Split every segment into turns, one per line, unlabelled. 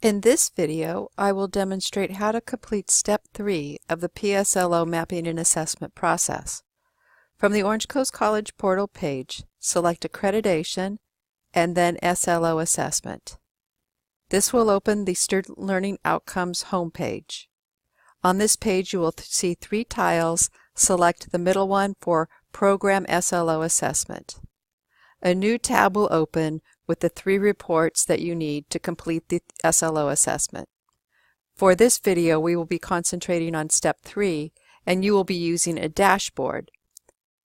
In this video, I will demonstrate how to complete Step 3 of the PSLO Mapping and Assessment process. From the Orange Coast College portal page, select Accreditation and then SLO Assessment. This will open the Student Learning Outcomes homepage. On this page, you will see three tiles. Select the middle one for Program SLO Assessment. A new tab will open with the three reports that you need to complete the SLO assessment. For this video, we will be concentrating on Step 3, and you will be using a dashboard.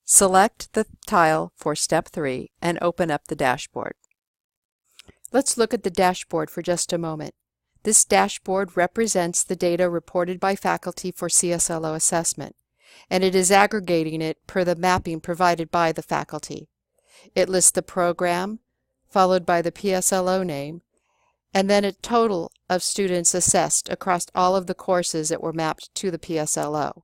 Select the tile for Step 3 and open up the dashboard. Let's look at the dashboard for just a moment. This dashboard represents the data reported by faculty for CSLO assessment, and it is aggregating it per the mapping provided by the faculty. It lists the program, followed by the PSLO name, and then a total of students assessed across all of the courses that were mapped to the PSLO.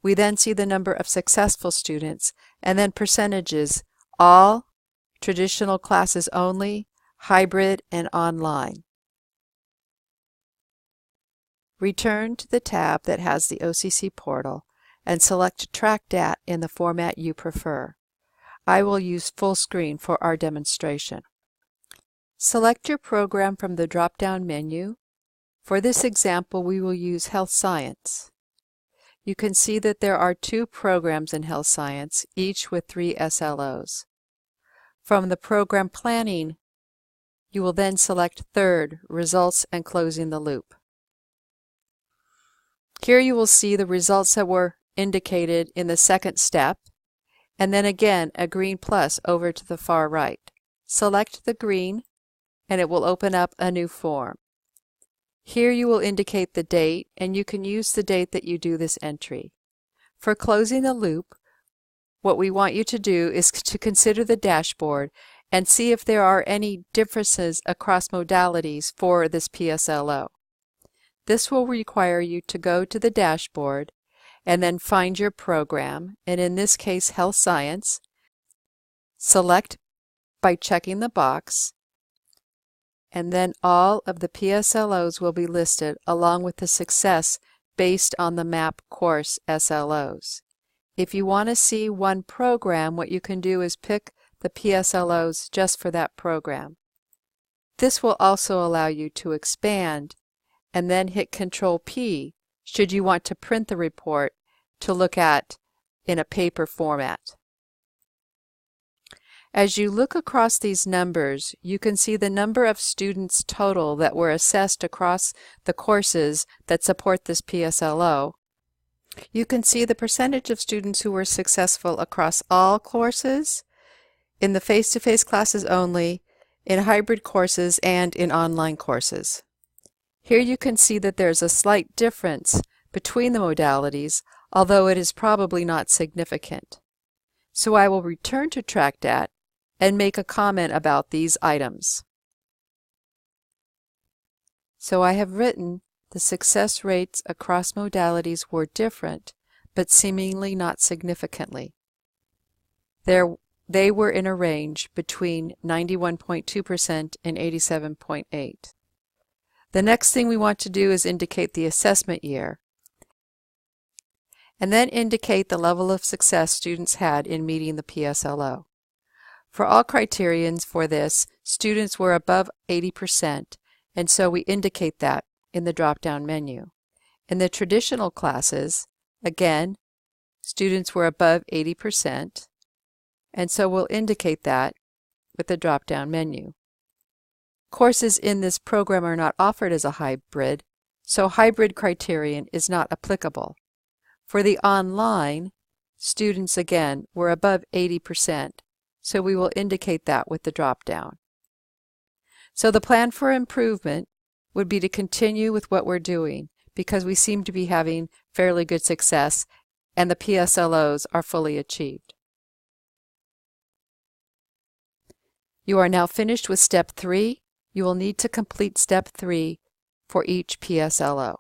We then see the number of successful students, and then percentages: all, traditional classes only, hybrid, and online. Return to the tab that has the OCC portal and select Track Dat in the format you prefer. I will use full screen for our demonstration. Select your program from the drop-down menu. For this example, we will use Health Science. You can see that there are two programs in Health Science, each with 3 SLOs. From the Program Planning, you will then select Third, Results and Closing the Loop. Here you will see the results that were indicated in the second step, and then again a green plus over to the far right. Select the green and it will open up a new form. Here you will indicate the date, and you can use the date that you do this entry. For closing the loop, what we want you to do is to consider the dashboard and see if there are any differences across modalities for this PSLO. This will require you to go to the dashboard and then find your program, and in this case Health Science. Select by checking the box, and then all of the PSLOs will be listed along with the success based on the MAP course SLOs. If you want to see one program, what you can do is pick the PSLOs just for that program. This will also allow you to expand and then hit Control P should you want to print the report to look at in a paper format. As you look across these numbers, you can see the number of students total that were assessed across the courses that support this PSLO. You can see the percentage of students who were successful across all courses, in the face-to-face classes only, in hybrid courses, and in online courses. Here you can see that there's a slight difference between the modalities, although it is probably not significant. So I will return to Track Dat and make a comment about these items. So I have written the success rates across modalities were different, but seemingly not significantly. They were in a range between 91.2% and 87.8%. The next thing we want to do is indicate the assessment year, and then indicate the level of success students had in meeting the PSLO. For all criterions for this, students were above 80%, and so we indicate that in the drop-down menu. In the traditional classes, again, students were above 80%, and so we'll indicate that with the drop-down menu. Courses in this program are not offered as a hybrid, so hybrid criterion is not applicable. For the online, students again were above 80%, so we will indicate that with the drop-down. So the plan for improvement would be to continue with what we're doing, because we seem to be having fairly good success and the PSLOs are fully achieved. You are now finished with Step 3. You will need to complete Step 3 for each PSLO.